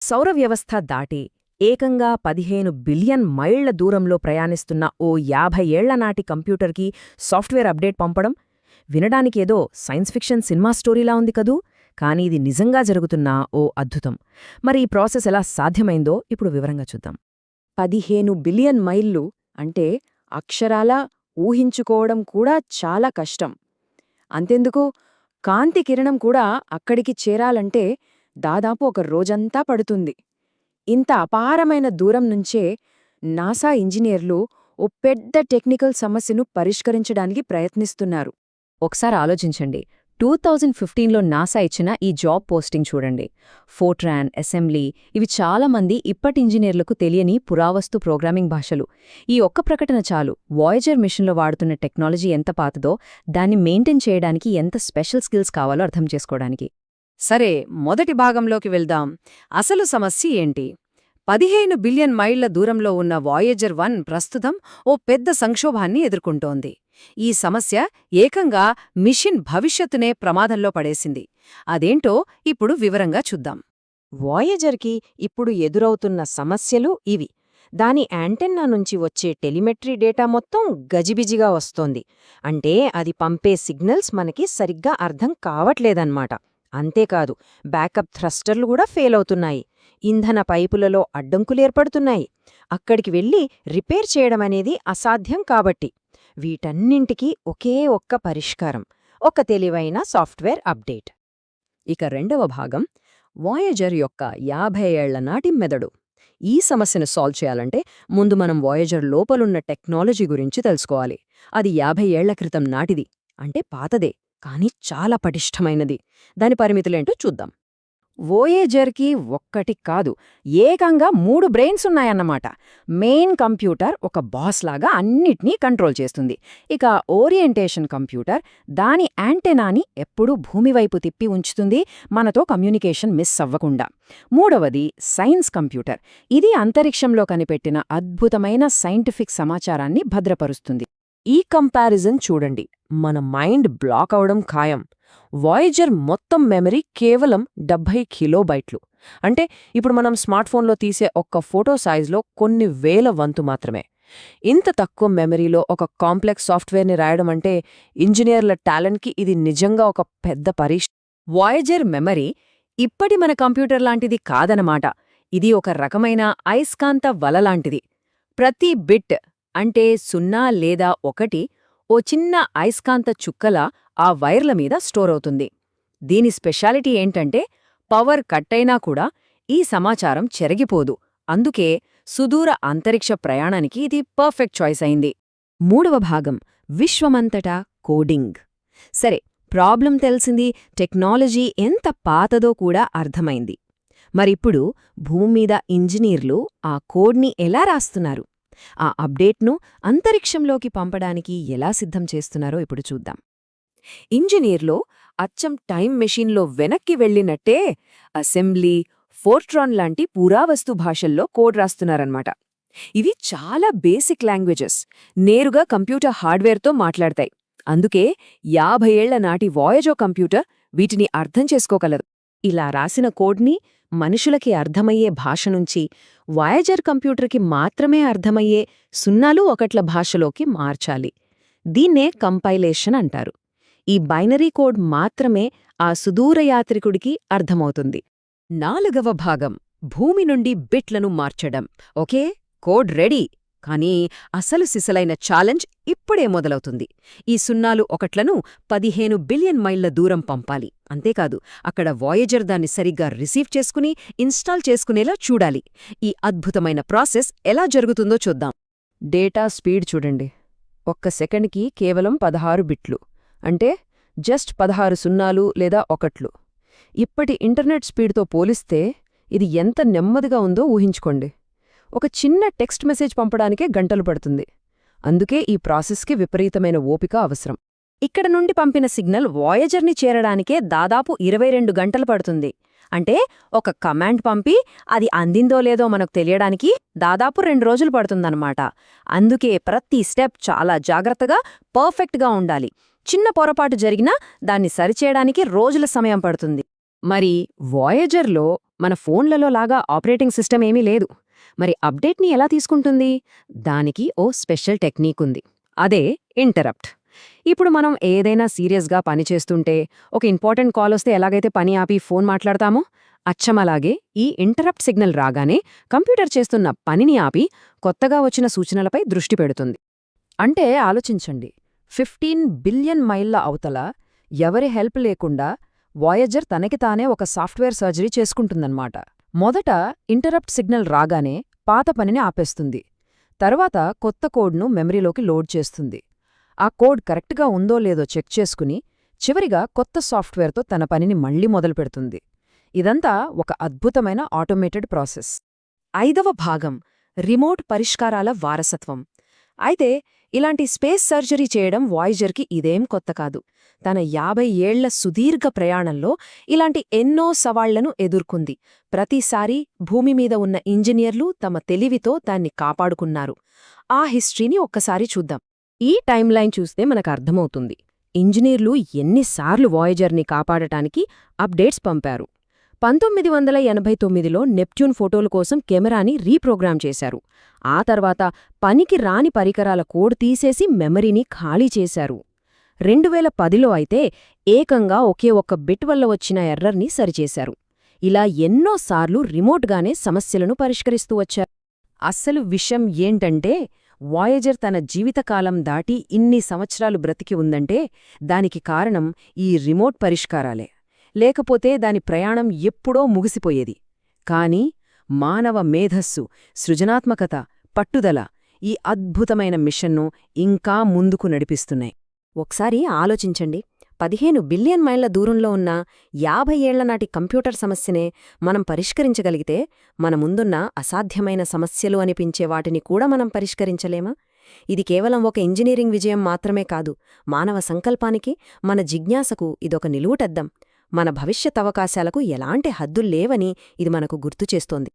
సౌరవ్యవస్థ దాటి ఏకంగా 15 బిలియన్ మైళ్ల దూరంలో ప్రయాణిస్తున్న ఓ 50 ఏళ్ల నాటి కంప్యూటర్కి సాఫ్ట్వేర్ అప్డేట్ పంపడం వినడానికేదో సైన్స్ ఫిక్షన్ సినిమా స్టోరీలా ఉంది కదూ. కానీ ఇది నిజంగా జరుగుతున్న ఓ అద్భుతం. మరి ఈ ప్రాసెస్ ఎలా సాధ్యమైందో ఇప్పుడు వివరంగా చూద్దాం. 15 బిలియన్ మైళ్ళు అంటే అక్షరాలా ఊహించుకోవడం కూడా చాలా కష్టం. అంతెందుకు, కాంతి కిరణం కూడా అక్కడికి చేరాలంటే దాదాపు ఒక రోజంతా పడుతుంది. ఇంత అపారమైన దూరం నుంచే నాసా ఇంజనీర్లు ఓ పెద్ద టెక్నికల్ సమస్యను పరిష్కరించడానికి ప్రయత్నిస్తున్నారు. ఒకసారి ఆలోచించండి. 2015లో నాసా ఇచ్చిన ఈ జాబ్ పోస్టింగ్ చూడండి. ఫోర్ట్రాన్, అసెంబ్లీ ఇవి చాలామంది ఇప్పటి ఇంజనీర్లకు తెలియని పురావస్తు ప్రోగ్రామింగ్ భాషలు. ఈ ఒక్క ప్రకటన చాలు వాయేజర్ మిషన్లో వాడుతున్న టెక్నాలజీ ఎంత పాతదో, దాన్ని మెయింటైన్ చేయడానికి ఎంత స్పెషల్ స్కిల్స్ కావాలో అర్థం చేసుకోవడానికి. సరే, మొదటి భాగంలోకి వెళ్దాం. అసలు సమస్య ఏంటి? 15 బిలియన్ మైళ్ల దూరంలో ఉన్న వాయేజర్ 1 ప్రస్తుతం ఓ పెద్ద సంక్షోభాన్ని ఎదుర్కొంటోంది. ఈ సమస్య ఏకంగా మిషన్ భవిష్యత్తునే ప్రమాదంలో పడేసింది. అదేంటో ఇప్పుడు వివరంగా చూద్దాం. వాయేజర్కి ఇప్పుడు ఎదురవుతున్న సమస్యలు ఇవి. దాని యాంటెన్నా నుంచి వచ్చే టెలిమెట్రీ డేటా మొత్తం గజిబిజిగా వస్తోంది. అంటే అది పంపే సిగ్నల్స్ మనకి సరిగ్గా అర్థం కావట్లేదన్నమాట. అంతేకాదు, బ్యాకప్ థ్రస్టర్లు కూడా ఫెయిల్ అవుతున్నాయి. ఇంధన పైపులలో అడ్డంకులేర్పడుతున్నాయి. అక్కడికి వెళ్ళి రిపేర్ చేయడమనేది అసాధ్యం కాబట్టి. వీటన్నింటికీ ఒకే ఒక్క పరిష్కారం, ఒక తెలివైన సాఫ్ట్వేర్ అప్డేట్. ఇక రెండవ భాగం, వాయేజర్ యొక్క 50 ఏళ్ల నాటి మెదడు. ఈ సమస్యను సాల్వ్ చేయాలంటే ముందు మనం వాయేజర్ లోపలున్న టెక్నాలజీ గురించి తెలుసుకోవాలి. అది 50 ఏళ్ల క్రితం నాటిది, అంటే పాతదే, కానీ చాలా పటిష్టమైనది. దాని పరిమితులేంటో చూద్దాం. వోయేజర్కి ఒక్కటి కాదు, ఏకంగా 3 బ్రెయిన్స్ ఉన్నాయన్నమాట. మెయిన్ కంప్యూటర్ ఒక బాస్లాగా అన్నిటినీ కంట్రోల్ చేస్తుంది. ఇక ఓరియంటేషన్ కంప్యూటర్ దాని యాంటెనాని ఎప్పుడూ భూమివైపు తిప్పి ఉంచుతుంది, మనతో కమ్యూనికేషన్ మిస్ అవ్వకుండా. మూడవది సైన్స్ కంప్యూటర్. ఇది అంతరిక్షంలో కనిపెట్టిన అద్భుతమైన సైంటిఫిక్ సమాచారాన్ని భద్రపరుస్తుంది. ఈ కంపారిజన్ చూడండి, మన మైండ్ బ్లాక్ అవడం ఖాయం. వాయేజర్ మొత్తం మెమరీ కేవలం 70 కిలోబైట్లు. అంటే ఇప్పుడు మనం స్మార్ట్ఫోన్లో తీసే ఒక్క ఫోటో సైజ్లో కొన్ని వేల వంతు మాత్రమే. ఇంత తక్కువ మెమరీలో ఒక కాంప్లెక్స్ సాఫ్ట్వేర్ని రాయడం అంటే ఇంజనీర్ల టాలెంట్కి ఇది నిజంగా ఒక పెద్ద పరీక్ష. వాయేజర్ మెమరీ ఇప్పటి మన కంప్యూటర్ లాంటిది కాదనమాట. ఇది ఒక రకమైన అయస్కాంత వలలాంటిది. ప్రతి బిట్ అంటే 0 లేదా 1 ఓ చిన్న అయస్కాంత చుక్కలా ఆ వైర్ల మీద స్టోర్ అవుతుంది. దీని స్పెషాలిటీ ఏంటంటే పవర్ కట్టయినా కూడా ఈ సమాచారం చెరిగిపోదు. అందుకే సుదూర అంతరిక్ష ప్రయాణానికి ఇది పర్ఫెక్ట్ చాయిస్ అయింది. మూడవ భాగం, విశ్వమంతటా కోడింగ్. సరే, ప్రాబ్లం తెలిసింది, టెక్నాలజీ ఎంత పాతదో కూడా అర్థమైంది. మరిప్పుడు భూమ్మీద ఇంజనీర్లు ఆ కోడ్ని ఎలా రాస్తున్నారు, ఆ అప్డేట్ను అంతరిక్షంలోకి పంపడానికి ఎలా సిద్ధం చేస్తున్నారో ఇప్పుడు చూద్దాం. ఇంజనీర్లో అచ్చం టైం మెషీన్లో వెనక్కి వెళ్ళినట్టే అసెంబ్లీ, ఫోర్ట్రాన్ లాంటి పురావస్తు భాషల్లో కోడ్ రాస్తున్నారన్నమాట. ఇవి చాలా బేసిక్ లాంగ్వేజెస్, నేరుగా కంప్యూటర్ హార్డ్వేర్తో మాట్లాడతాయి. అందుకే 50 ఏళ్ల నాటి వాయేజర్ కంప్యూటర్ వీటిని అర్థం చేసుకోగలదు. ఇలా రాసిన కోడ్ని మనుషులకి అర్థమయ్యే భాష నుంచి వాయేజర్ కంప్యూటర్కి మాత్రమే అర్థమయ్యే 0, 1ల భాషలోకి మార్చాలి. దీన్నే కంపైలేషన్ అంటారు. ఈ బైనరీ కోడ్ మాత్రమే ఆ సుదూర యాత్రికుడికి అర్థమవుతుంది. నాలుగవ భాగం, భూమి నుండి బిట్లను మార్చడం. Okay, code ready. కానీ అసలు సిసలైన ఛాలెంజ్ ఇప్పుడే మొదలవుతుంది. ఈ 0, 1లను 15 బిలియన్ మైళ్ల దూరం పంపాలి. అంతేకాదు, అక్కడ వాయేజర్ దాన్ని సరిగ్గా రిసీవ్ చేసుకుని ఇన్స్టాల్ చేసుకునేలా చూడాలి. ఈ అద్భుతమైన ప్రాసెస్ ఎలా జరుగుతుందో చూద్దాం. డేటా స్పీడ్ చూడండి, ఒక్క సెకండ్కి కేవలం 16 బిట్లు. అంటే జస్ట్ 16 0 లేదా 1. ఇప్పటి ఇంటర్నెట్ స్పీడ్తో పోలిస్తే ఇది ఎంత నెమ్మదిగా ఉందో ఊహించుకోండి. ఒక చిన్న టెక్స్ట్ మెసేజ్ పంపడానికే గంటలు పడుతుంది. అందుకే ఈ ప్రాసెస్కి విపరీతమైన ఓపిక అవసరం. ఇక్కడ నుండి పంపిన సిగ్నల్ వాయేజర్ని చేరడానికే దాదాపు 22 గంటలు పడుతుంది. అంటే ఒక కమాండ్ పంపి అది అందిందో లేదో మనకు తెలియడానికి దాదాపు 2 రోజులు పడుతుందన్నమాట. అందుకే ప్రతి స్టెప్ చాలా జాగ్రత్తగా, పర్ఫెక్ట్గా ఉండాలి. చిన్న పొరపాటు జరిగినా దాన్ని సరిచేయడానికి రోజుల సమయం పడుతుంది. మరి వాయేజర్లో మన ఫోన్లలో లాగా ఆపరేటింగ్ సిస్టమ్ ఏమీ లేదు. మరి అప్డేట్ని ఎలా తీసుకుంటుంది? దానికి ఓ స్పెషల్ టెక్నిక్ ఉంది. అదే ఇంటరప్ట్. ఇప్పుడు మనం ఏదైనా సీరియస్గా పనిచేస్తుంటే ఒక ఇంపార్టెంట్ కాల్ వస్తే ఎలాగైతే పని ఆపి ఫోన్ మాట్లాడతామో అచ్చమలాగే ఈ ఇంటరప్ట్ సిగ్నల్ రాగానే కంప్యూటర్ చేస్తున్న పనిని ఆపి కొత్తగా వచ్చిన సూచనలపై దృష్టి పెడుతుంది. అంటే ఆలోచించండి, 15 బిలియన్ మైళ్ళ అవతల ఎవరి హెల్ప్ లేకుండా వాయేజర్ తనకి తానే ఒక సాఫ్ట్వేర్ సర్జరీ చేసుకుంటుందన్నమాట. మొదట ఇంటరప్ట్ సిగ్నల్ రాగానే పాత పనిని ఆపేస్తుంది. తర్వాత కొత్త కోడ్ను మెమరీలోకి లోడ్ చేస్తుంది. ఆ కోడ్ కరెక్ట్గా ఉందో లేదో చెక్ చేసుకుని చివరిగా కొత్త సాఫ్ట్వేర్తో తన పనిని మళ్లీ మొదలుపెడుతుంది. ఇదంతా ఒక అద్భుతమైన ఆటోమేటెడ్ ప్రాసెస్. 5వ భాగం రిమోట్ పరిష్కారాల వారసత్వం. అయితే ఇలాంటి స్పేస్ సర్జరీ చేయడం వాయేజర్కి ఇదేం కొత్త కాదు. తన 50 ఏళ్ల సుదీర్ఘ ప్రయాణంలో ఇలాంటి ఎన్నో సవాళ్లను ఎదుర్కొంది. ప్రతిసారీ భూమి మీద ఉన్న ఇంజనీర్లు తమ తెలివితో దాన్ని కాపాడుకున్నారు. ఆ హిస్టరీని ఒక్కసారి చూద్దాం. ఈ టైమ్లైన్ చూస్తే మనకు అర్థమవుతుంది ఇంజనీర్లు ఎన్నిసార్లు వాయేజర్ని కాపాడటానికి అప్డేట్స్ పంపారు. 1989లో నెప్ట్యూన్ ఫోటోల కోసం కెమెరాని రీప్రోగ్రామ్ చేశారు. ఆ తర్వాత పనికి రాని పరికరాల కోడ్ తీసేసి మెమరీని ఖాళీ చేశారు. 2010లో అయితే ఏకంగా ఒకే ఒక్క బిట్ వల్ల వచ్చిన ఎర్రర్ని సరిచేశారు. ఇలా ఎన్నోసార్లు రిమోట్గానే సమస్యలను పరిష్కరిస్తూ వచ్చారు. అస్సలు విషయం ఏంటంటే వాయేజర్ తన జీవితకాలం దాటి ఇన్ని సంవత్సరాలు బ్రతికి ఉందంటే దానికి కారణం ఈ రిమోట్ పరిష్కారాలే. లేకపోతే దాని ప్రయాణం ఎప్పుడో ముగిసిపోయేది. కాని మానవ మేధస్సు, సృజనాత్మకత, పట్టుదల ఈ అద్భుతమైన మిషన్ను ఇంకా ముందుకు నడిపిస్తున్నాయి. ఒకసారి ఆలోచించండి, 15 బిలియన్ మైళ్ల దూరంలో ఉన్న 50 ఏళ్ల నాటి కంప్యూటర్ సమస్యనే మనం పరిష్కరించగలిగితే మన ముందున్న అసాధ్యమైన సమస్యలు అనిపించే వాటిని కూడా మనం పరిష్కరించలేమా? ఇది కేవలం ఒక ఇంజనీరింగ్ విజయం మాత్రమే కాదు, మానవ సంకల్పానికి, మన జిజ్ఞాసకు ఇదొక నిలువుటద్దం. మన భవిష్యత్ అవకాశాలకు ఎలాంటి హద్దుల్లేవని ఇది మనకు గుర్తుచేస్తోంది.